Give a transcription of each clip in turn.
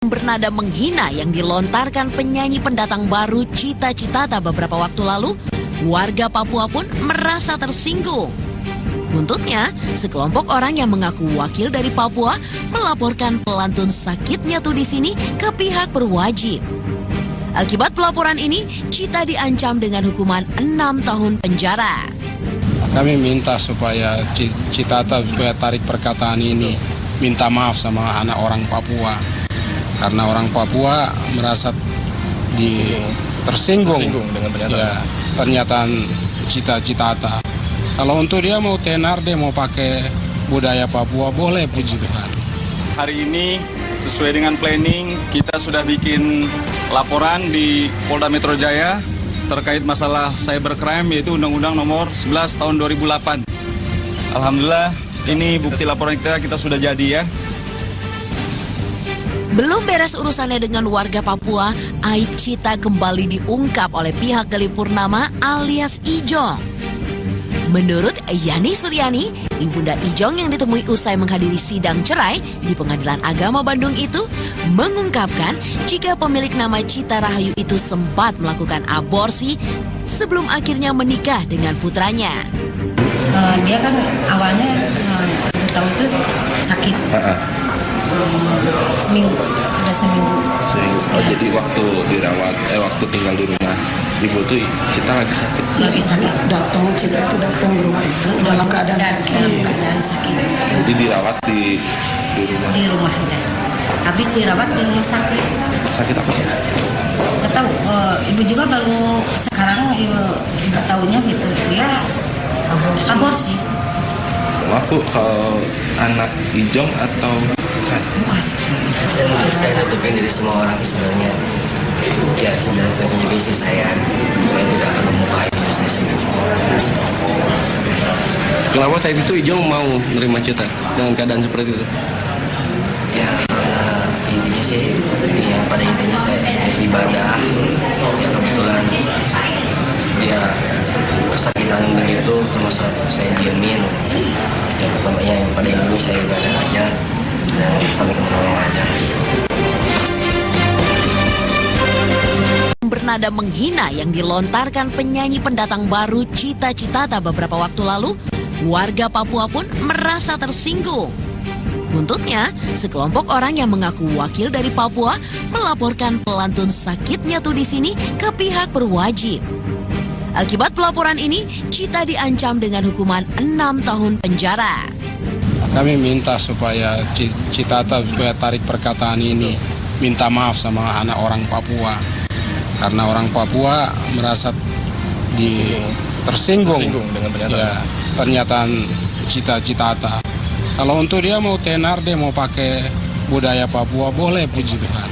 Bernada menghina yang dilontarkan penyanyi pendatang baru Cita Citata beberapa waktu lalu, warga Papua pun merasa tersinggung. Buntutnya, sekelompok orang yang mengaku wakil dari Papua melaporkan pelantun sakitnya tuh di sini ke pihak berwajib. Akibat pelaporan ini, Cita diancam dengan hukuman 6 tahun penjara. Kami minta supaya Citata supaya tarik perkataan ini, minta maaf sama anak orang Papua. Karena orang Papua merasa tersinggung dengan pernyataan Cita Citata. Kalau untuk dia mau tenar, dia mau pakai budaya Papua, boleh, puji Tuhan. Hari ini sesuai dengan planning, kita sudah bikin laporan di Polda Metro Jaya terkait masalah cybercrime, yaitu Undang-Undang Nomor 11 Tahun 2008. Alhamdulillah, ini bukti laporan kita sudah jadi ya. Belum beres urusannya dengan warga Papua, aib Cita kembali diungkap oleh pihak Galih Purnama alias Ijong. Menurut Yani Suryani, ibunda Ijong yang ditemui usai menghadiri sidang cerai di Pengadilan Agama Bandung itu mengungkapkan jika pemilik nama Cita Rahayu itu sempat melakukan aborsi sebelum akhirnya menikah dengan putranya. Dia kan awalnya tahu itu sakit. Seminggu. Oh, ya. Jadi waktu dirawat, waktu tinggal di rumah ibu tuh Cita lagi sakit. Cita itu datang ke rumah itu dalam keadaan sakit. Jadi dirawat di rumah. Di rumah ya. Habis dirawat di rumah sakit. Sakit apa sih? Nggak tahu. Ibu juga baru sekarang ibu tahunya gitu. Dia aborsi. Aku kalau anak Ijong atau bukan. Saya tutupin dari semua orang sebenarnya. Ya, sebenarnya juga istri saya. Saya tidak akan membuka itu saya sendiri. Kenapa saat itu Ijong mau menerima Cita dengan keadaan seperti itu? Ya, karena intinya sih, yang pada intinya saya ibadah. Ya, kebetulan dia kesakitan begitu, terus saya diamin. Yang pertama yang pada intinya saya ibadah aja dan saling menolong aja. Bernada menghina yang dilontarkan penyanyi pendatang baru Cita Citata beberapa waktu lalu, warga Papua pun merasa tersinggung. Buntutnya, sekelompok orang yang mengaku wakil dari Papua melaporkan pelantun sakitnya tuh di sini ke pihak berwajib. Akibat pelaporan ini, Cita diancam dengan hukuman 6 tahun penjara. Kami minta supaya Citata supaya tarik perkataan ini, minta maaf sama anak orang Papua. Karena orang Papua merasa tersinggung dengan pernyataan Cita Citata. Kalau untuk dia mau tenar, dia mau pakai budaya Papua, boleh, puji Tuhan.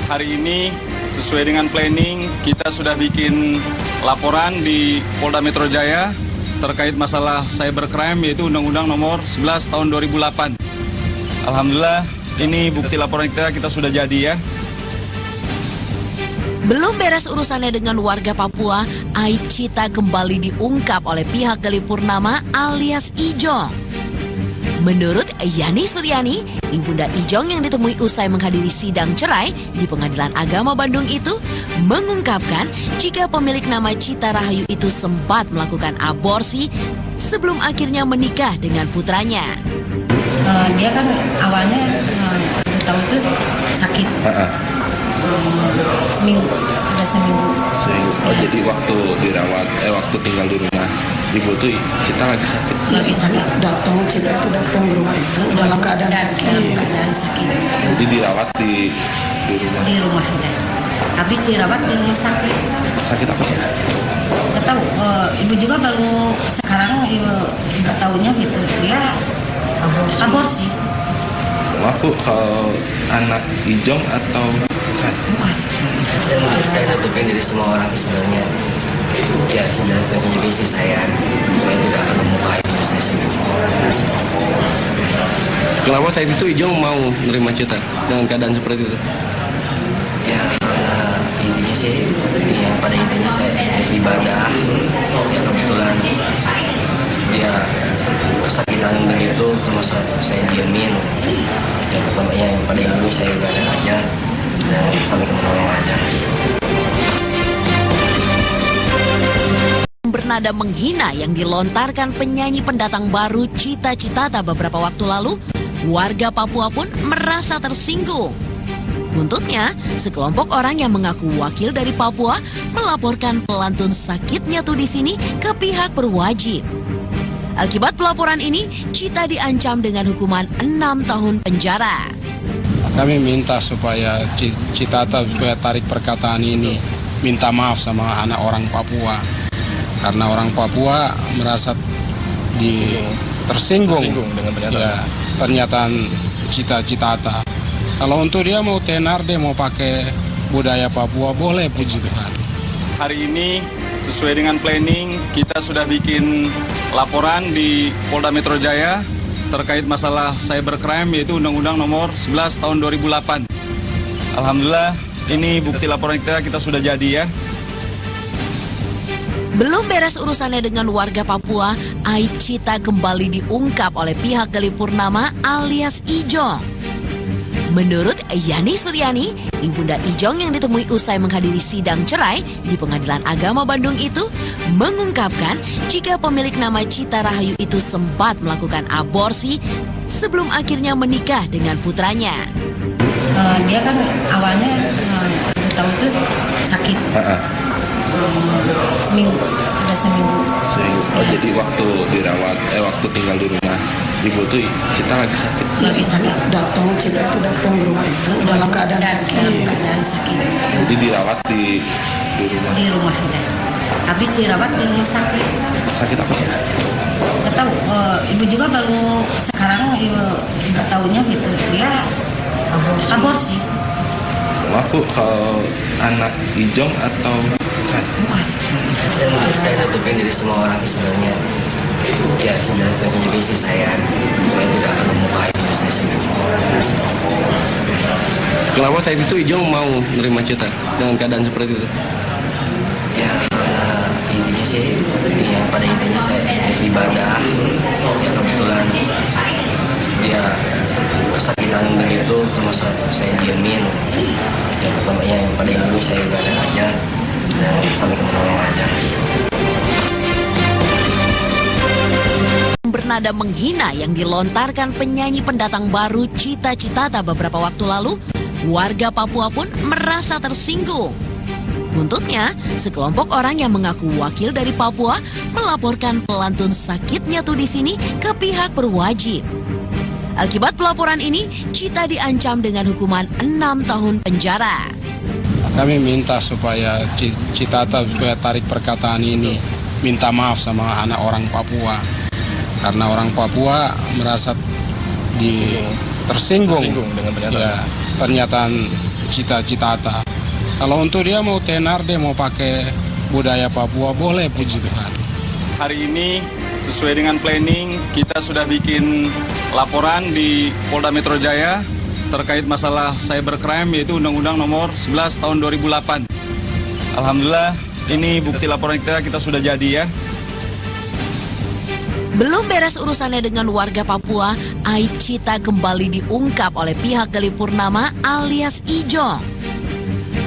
Hari ini sesuai dengan planning, kita sudah bikin laporan di Polda Metro Jaya terkait masalah cybercrime, yaitu Undang-Undang Nomor 11 Tahun 2008. Alhamdulillah, ini bukti laporan kita sudah jadi ya. Belum beres urusannya dengan warga Papua, aib Cita kembali diungkap oleh pihak Galih Purnama alias Ijong. Menurut Yani Suryani, ibunda Ijong yang ditemui usai menghadiri sidang cerai di Pengadilan Agama Bandung itu mengungkapkan jika pemilik nama Cita Rahayu itu sempat melakukan aborsi sebelum akhirnya menikah dengan putranya. Dia kan awalnya tahu itu sakit. Seminggu. Oh, ya. Jadi waktu dirawat, waktu tinggal di rumah ibu tuh Cita lagi sakit. Cita itu datang ke rumah itu dalam keadaan sakit. Jadi dirawat di rumah. Di rumah ya. Habis dirawat di rumah sakit. Sakit apa sih? Nggak tahu. Ibu juga baru sekarang ibu tahunya gitu. Dia aborsi. Aku kalau anak Ijong atau bukan. Saya tutupin dari semua orang sebenarnya. Ya, sebenarnya juga istri saya. Saya tidak akan membuka itu saya sendiri. Kenapa saat itu Ijong mau menerima Cita dengan keadaan seperti itu? Ya, karena intinya sih, yang pada intinya saya ibadah. Ya, kebetulan dia kesakitan begitu, terus saya diamin. Yang pertama yang pada intinya saya ibadah aja dan saling menolong aja. Bernada menghina yang dilontarkan penyanyi pendatang baru Cita Citata beberapa waktu lalu, warga Papua pun merasa tersinggung. Buntutnya, sekelompok orang yang mengaku wakil dari Papua melaporkan pelantun sakitnya tuh di sini ke pihak berwajib. Akibat pelaporan ini, Cita diancam dengan hukuman 6 tahun penjara. Kami minta supaya Citata supaya tarik perkataan ini, minta maaf sama anak orang Papua. Karena orang Papua merasa tersinggung dengan pernyataan Cita Citata. Kalau untuk dia mau tenar, dia mau pakai budaya Papua, boleh, puji Tuhan. Hari ini sesuai dengan planning kita sudah bikin laporan di Polda Metro Jaya terkait masalah cybercrime, yaitu Undang-Undang Nomor 11 Tahun 2008. Alhamdulillah ini bukti laporan kita sudah jadi ya. Belum beres urusannya dengan warga Papua, aib Cita kembali diungkap oleh pihak Galih Purnama alias Ijong. Menurut Yani Suryani, Ibunda Ijong yang ditemui usai menghadiri sidang cerai di Pengadilan Agama Bandung itu mengungkapkan jika pemilik nama Cita Rahayu itu sempat melakukan aborsi sebelum akhirnya menikah dengan putranya. Dia kan awalnya tahu itu sakit. Seminggu. Oh, jadi waktu dirawat, waktu tinggal di rumah ibu tuh Cita lagi sakit. Cita itu datang ke rumah itu dalam keadaan sakit. Jadi dirawat di rumah. Di rumah ya. Habis dirawat di rumah sakit. Sakit apa sih? Nggak tahu. Ibu juga baru sekarang nggak tahunya gitu. Dia aborsi. Maaf Bu, kalau anak Ijong atau Bukan. Saya tutupin dari semua orang sebenarnya. Ya, sebenarnya juga istri saya tidak akan membuka itu saya sendiri. kenapa saat itu Ijong mau menerima Cita dengan keadaan seperti itu? Ya, karena intinya sih, pada intinya saya ibadah. Ya, kebetulan dia kesakitan begitu, terus saya diamin. Ya, pertamanya yang pada intinya saya ibadah aja dan saling menolong aja. Bernada menghina yang dilontarkan penyanyi pendatang baru Cita Citata beberapa waktu lalu, warga Papua pun merasa tersinggung. Buntutnya, sekelompok orang yang mengaku wakil dari Papua melaporkan pelantun sakitnya tuh di sini ke pihak berwajib. Akibat pelaporan ini, Cita diancam dengan hukuman 6 tahun penjara. Kami minta supaya Citata supaya tarik perkataan ini, minta maaf sama anak orang Papua. Karena orang Papua merasa tersinggung dengan pernyataan Cita Citata. Kalau untuk dia mau tenar, dia mau pakai budaya Papua, boleh, puji Tuhan. Hari ini sesuai dengan planning kita sudah bikin laporan di Polda Metro Jaya terkait masalah cybercrime, yaitu Undang-Undang Nomor 11 Tahun 2008. Alhamdulillah ini bukti laporan kita sudah jadi ya. Belum beres urusannya dengan warga Papua, aib Cita kembali diungkap oleh pihak Galih Purnama alias Ijong.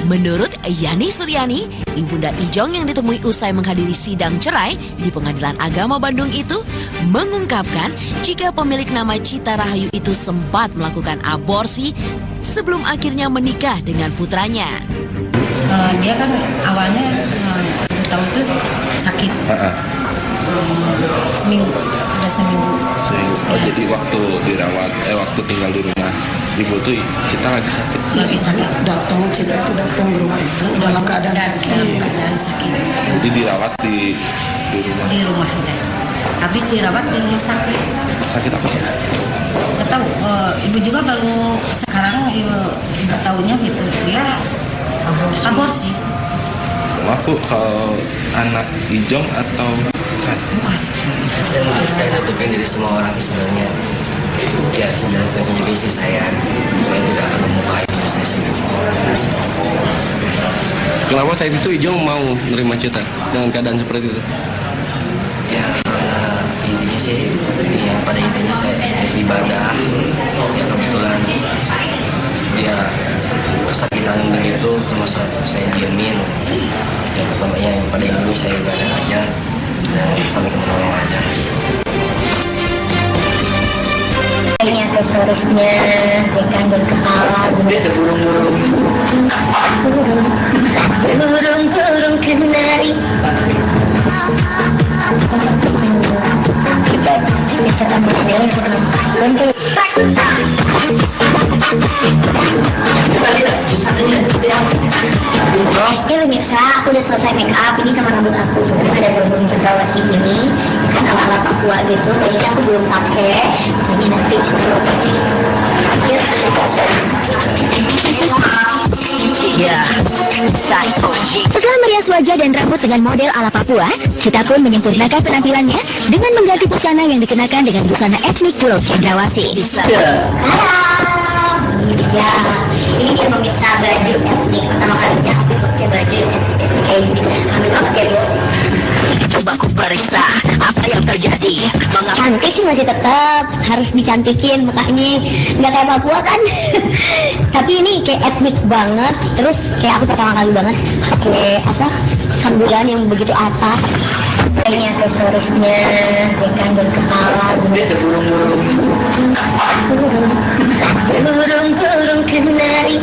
Menurut Yani Suryani, Ibunda Ijong yang ditemui usai menghadiri sidang cerai di Pengadilan Agama Bandung itu mengungkapkan jika pemilik nama Cita Rahayu itu sempat melakukan aborsi sebelum akhirnya menikah dengan putranya. Dia kan awalnya tahu itu sakit. Seminggu. Oh, jadi waktu dirawat, waktu tinggal di rumah ibu tuh Cita lagi sakit. Cita itu datang ke rumah itu dalam keadaan sakit. Jadi dirawat di rumah. Di rumah ya. Habis dirawat di rumah sakit. Sakit apa sih? Nggak tahu. Ibu juga baru sekarang nggak tahunya gitu. Dia aborsi. Maaf Bu, kalau anak Ijong atau Bukan. Saya tutupin dari semua orang sebenarnya. Ya, sebenarnya juga istri saya tidak akan membuka itu saya sendiri. kenapa saat itu Ijong mau menerima Cita dengan keadaan seperti itu? Ya, karena intinya sih, pada intinya saya ibadah. Ya, kebetulan dia kesakitan begitu cuma saya diemin. Yang pertama yang pada intinya saya ibadah aja dan saling menolong aja. Ini aksesorisnya ikan dan kepala. Ada burung-burung. Burung-burung kenari. Kita bisa tambah sendiri sebelum bentuk. Ini pemirsa, aku udah selesai make up. Ini sama rambut aku. Ada burung cendrawasih ini, kan ala-ala Papua gitu. Jadi aku belum pakai. Ini nanti Ya, setelah merias wajah dan rambut dengan model ala Papua, Cita pun menyempurnakan penampilannya dengan mengganti busana yang dikenakan dengan busana etnik Pulau Cendrawasih. Ya, ini dia meminta baju etnik pertama kalinya aku pakai baju etnik kayak gini. Ambil pakai bu. coba aku periksa apa yang terjadi. Mengapa? Cantik sih masih tetap harus dicantikin mukanya, nggak kayak Papua kan. Tapi ini kayak etnik banget. Terus kayak aku pertama kali banget pakai apa sambulan yang begitu atas. Ini aksesorisnya ikan dan kepala. Ada burung-burung. Burung-burung kenari.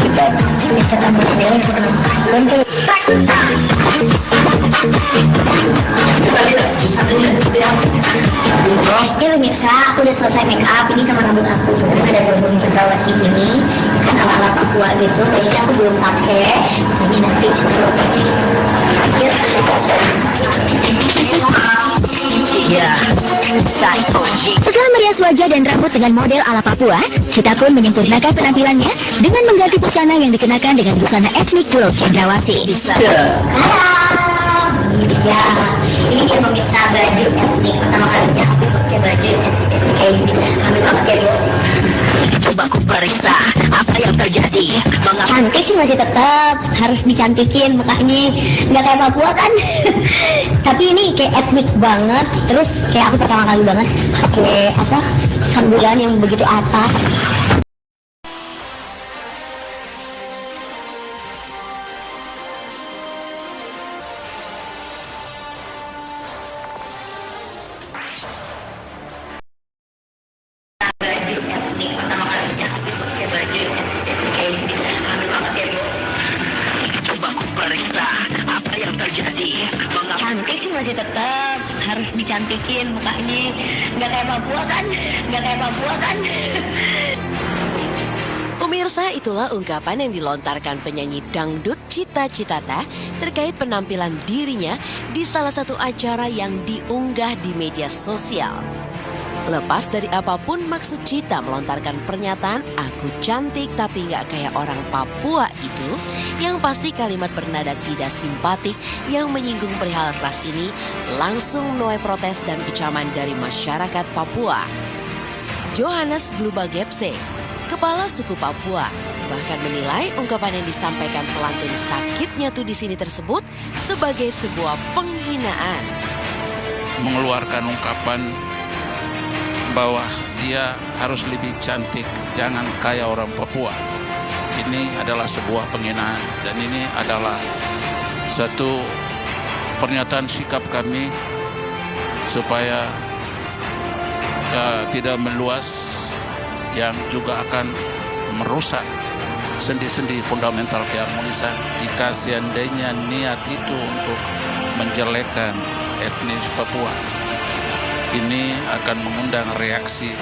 Kita bisa tambah sendiri sebelum bentuk. Ini pemirsa, aku udah selesai make up. Ini sama rambut aku. Ada burung cendrawasih ini, kan ala-ala Papua gitu. Jadi aku belum pakai. Ini nanti Ya, setelah merias wajah dan rambut dengan model ala Papua, Cita pun menyempurnakan penampilannya dengan mengganti busana yang dikenakan dengan busana etnik Pulau Cendrawasih. Ya, ini dia meminta baju etnik pertama kalinya aku pakai baju etnik kayak gini. Ambil pakai bu. coba aku periksa apa yang terjadi. Mengapa? Cantik sih masih tetap harus dicantikin mukanya, nggak kayak Papua kan. Tapi ini kayak etnik banget. Terus kayak aku pertama kali banget pakai apa sambulan yang begitu atas. Coba aku periksa apa yang terjadi. Mengapa? Cantik sih masih tetap harus dicantikin mukanya, nggak kayak Papua kan. Nggak kayak Papua kan. Pemirsa, itulah ungkapan yang dilontarkan penyanyi dangdut Cita Citata terkait penampilan dirinya di salah satu acara yang diunggah di media sosial. Lepas dari apapun maksud Cita melontarkan pernyataan aku cantik tapi nggak kayak orang Papua itu, yang pasti kalimat bernada tidak simpatik yang menyinggung perihal ras ini langsung menuai protes dan kecaman dari masyarakat Papua. Johannes Glubagepse, kepala suku Papua, bahkan menilai ungkapan yang disampaikan pelantun sakitnya tuh di sini tersebut sebagai sebuah penghinaan. Mengeluarkan ungkapan bahwa dia harus lebih cantik, jangan kayak orang Papua. Ini adalah sebuah penghinaan dan ini adalah satu pernyataan sikap kami supaya tidak meluas yang juga akan merusak sendi-sendi fundamental keharmonisan. Jika seandainya niat itu untuk menjelekkan etnis Papua, ini akan mengundang reaksi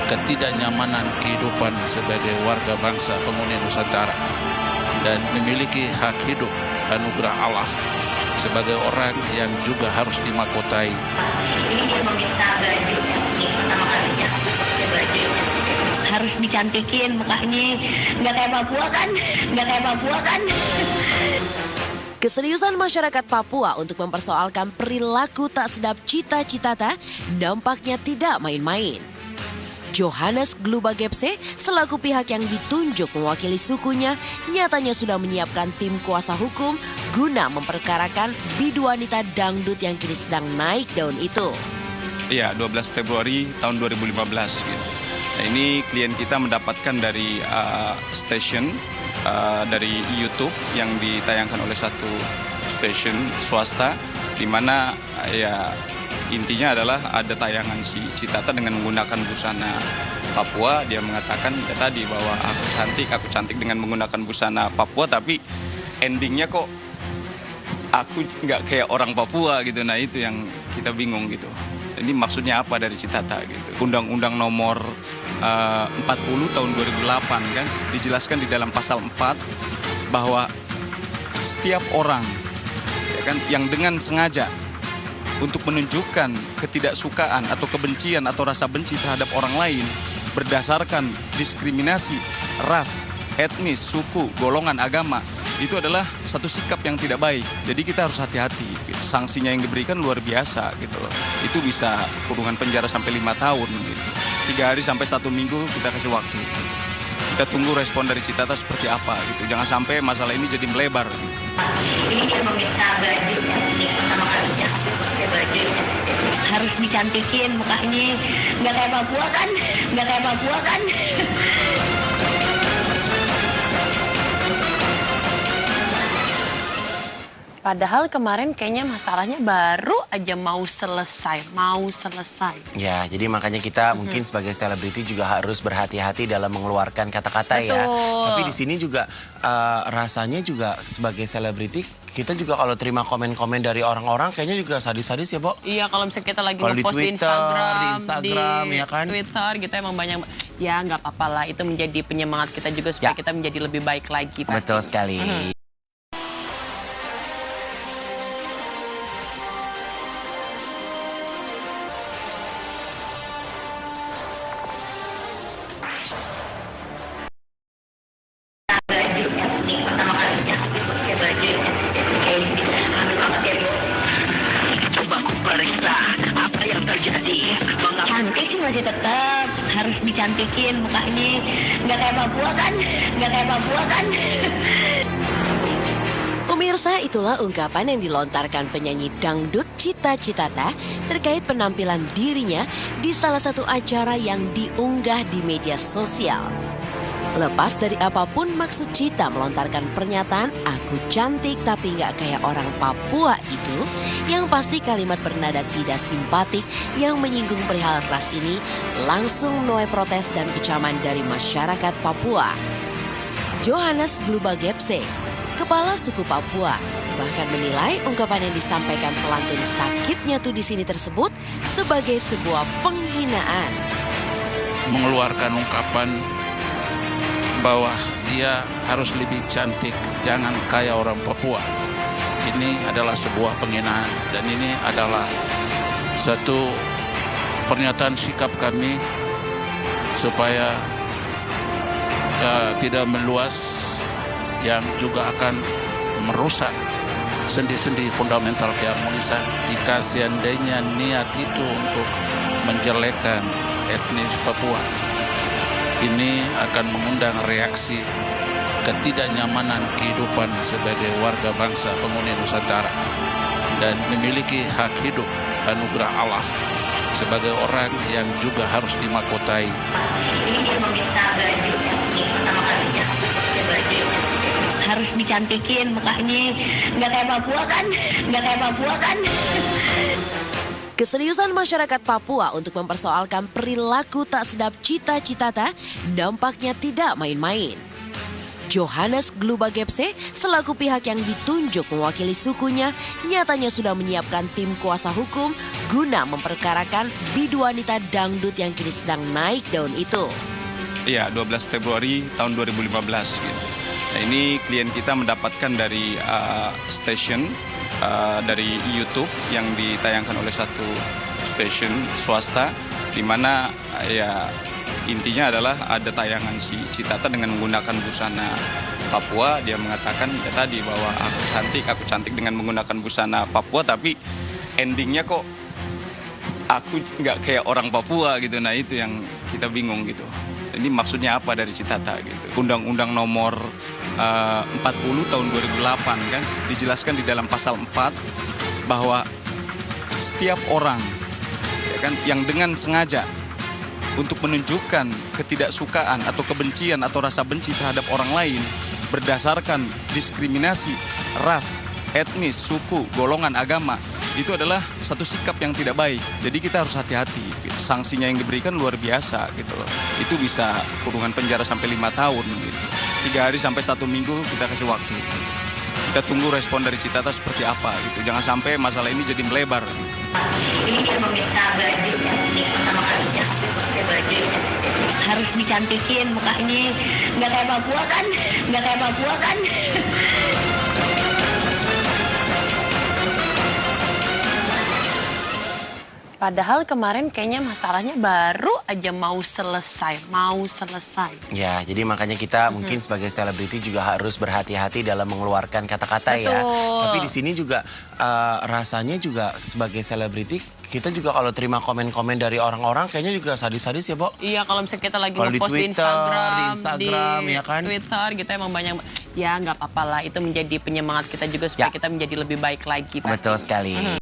ketidaknyamanan kehidupan sebagai warga bangsa penghuni Nusantara dan memiliki hak hidup anugerah Allah sebagai orang yang juga harus dimahkotai. Harus dicantikin mukanya, nggak kayak Papua kan. Nggak kayak Papua kan. Keseriusan masyarakat Papua untuk mempersoalkan perilaku tak sedap Cita Citata nampaknya tidak main-main. Johannes Glubagepse selaku pihak yang ditunjuk mewakili sukunya nyatanya sudah menyiapkan tim kuasa hukum guna memperkarakan bidu wanita dangdut yang kini sedang naik daun itu. Iya, 12 Februari tahun 2015 gitu. Nah, ini klien kita mendapatkan dari stasiun dari YouTube yang ditayangkan oleh satu stasiun swasta, di mana ya intinya adalah ada tayangan si Citata dengan menggunakan busana Papua. Dia mengatakan ya tadi bahwa aku cantik dengan menggunakan busana Papua, tapi endingnya kok aku nggak kayak orang Papua gitu. Nah itu yang kita bingung gitu. Ini maksudnya apa dari Citata gitu. Undang-Undang nomor 40 tahun 2008 kan dijelaskan di dalam pasal 4 bahwa setiap orang ya kan yang dengan sengaja untuk menunjukkan ketidaksukaan atau kebencian atau rasa benci terhadap orang lain berdasarkan diskriminasi, ras, etnis, suku, golongan, agama, itu adalah satu sikap yang tidak baik. Jadi kita harus hati-hati. Sanksinya yang diberikan luar biasa gitu loh. Itu bisa kurungan penjara sampai 5 tahun gitu. 3 hari sampai 1 minggu kita kasih waktu. Kita tunggu respon dari Citata seperti apa gitu. Jangan sampai masalah ini jadi melebar gitu. Harus dicantikin mukanya, nggak kayak Papua kan? Padahal kemarin kayaknya masalahnya baru aja mau selesai. Ya, jadi makanya kita mungkin sebagai selebriti juga harus berhati-hati dalam mengeluarkan kata-kata ya. Tapi di sini juga rasanya juga sebagai selebriti kita juga kalau terima komen-komen dari orang-orang kayaknya juga sadis-sadis ya, Bo? Iya, kalau misalnya kita lagi Kalau ngepost di di Instagram, ya kan? Twitter gitu emang banyak. Ya nggak apa-apa lah, itu menjadi penyemangat kita juga supaya kita menjadi lebih baik lagi. Pasti. Betul sekali. Cantik sih masih tetap harus dicantikin mukanya, nggak kayak Papua kan? Pemirsa, itulah ungkapan yang dilontarkan penyanyi dangdut Cita Citata terkait penampilan dirinya di salah satu acara yang diunggah di media sosial. Lepas dari apapun maksud Cita melontarkan pernyataan "aku cantik tapi nggak kayak orang Papua" itu, yang pasti kalimat bernada tidak simpatik yang menyinggung perihal ras ini langsung menuai protes dan kecaman dari masyarakat Papua. Johannes Glubagepse, kepala suku Papua, bahkan menilai ungkapan yang disampaikan pelantun sakitnya tuh di sini tersebut sebagai sebuah penghinaan. Mengeluarkan ungkapan bahwa dia harus lebih cantik, jangan kayak orang Papua. Ini adalah sebuah penghinaan dan ini adalah satu pernyataan sikap kami supaya tidak meluas yang juga akan merusak sendi-sendi fundamental keharmonisan. Jika seandainya niat itu untuk menjelekkan etnis Papua, ini akan mengundang reaksi ketidaknyamanan kehidupan sebagai warga bangsa penghuni Nusantara dan memiliki hak hidup anugerah Allah sebagai orang yang juga harus dimahkotai. Harus dicantikin mukanya, nggak kayak Papua kan? Keseriusan masyarakat Papua untuk mempersoalkan perilaku tak sedap Cita Citata nampaknya tidak main-main. Johannes Glubagepse selaku pihak yang ditunjuk mewakili sukunya nyatanya sudah menyiapkan tim kuasa hukum guna memperkarakan bidu wanita dangdut yang kini sedang naik daun itu. Iya, 12 Februari tahun 2015 gitu. Nah, ini klien kita mendapatkan dari stasiun dari YouTube yang ditayangkan oleh satu stasiun swasta, di mana ya intinya adalah ada tayangan si Citata dengan menggunakan busana Papua. Dia mengatakan ya tadi bahwa aku cantik dengan menggunakan busana Papua, tapi endingnya kok aku nggak kayak orang Papua gitu. Nah itu yang kita bingung gitu. Ini maksudnya apa dari Citata gitu. Undang-Undang nomor 40 tahun 2008 kan dijelaskan di dalam pasal 4 bahwa setiap orang ya kan yang dengan sengaja untuk menunjukkan ketidaksukaan atau kebencian atau rasa benci terhadap orang lain berdasarkan diskriminasi, ras, etnis, suku, golongan, agama, itu adalah satu sikap yang tidak baik. Jadi kita harus hati-hati. Sanksinya yang diberikan luar biasa gitu loh. Itu bisa kurungan penjara sampai 5 tahun gitu. 3 hari sampai 1 minggu kita kasih waktu. Kita tunggu respon dari Citata seperti apa gitu. Jangan sampai masalah ini jadi melebar. Ini dia meminta baju yang pertama kalinya baju harus dicantikin mukanya, nggak kayak Papua kan. Padahal kemarin kayaknya masalahnya baru aja mau selesai. Ya, jadi makanya kita mungkin sebagai selebriti juga harus berhati-hati dalam mengeluarkan kata-kata ya. Tapi di sini juga rasanya juga sebagai selebriti kita juga kalau terima komen-komen dari orang-orang kayaknya juga sadis-sadis ya, Bo. Iya, kalau misalnya kita lagi Kalau di ngepost di Instagram, ya kan? Twitter gitu emang banyak. Ya nggak apa-apa lah, itu menjadi penyemangat kita juga supaya kita menjadi lebih baik lagi. Betul sekali.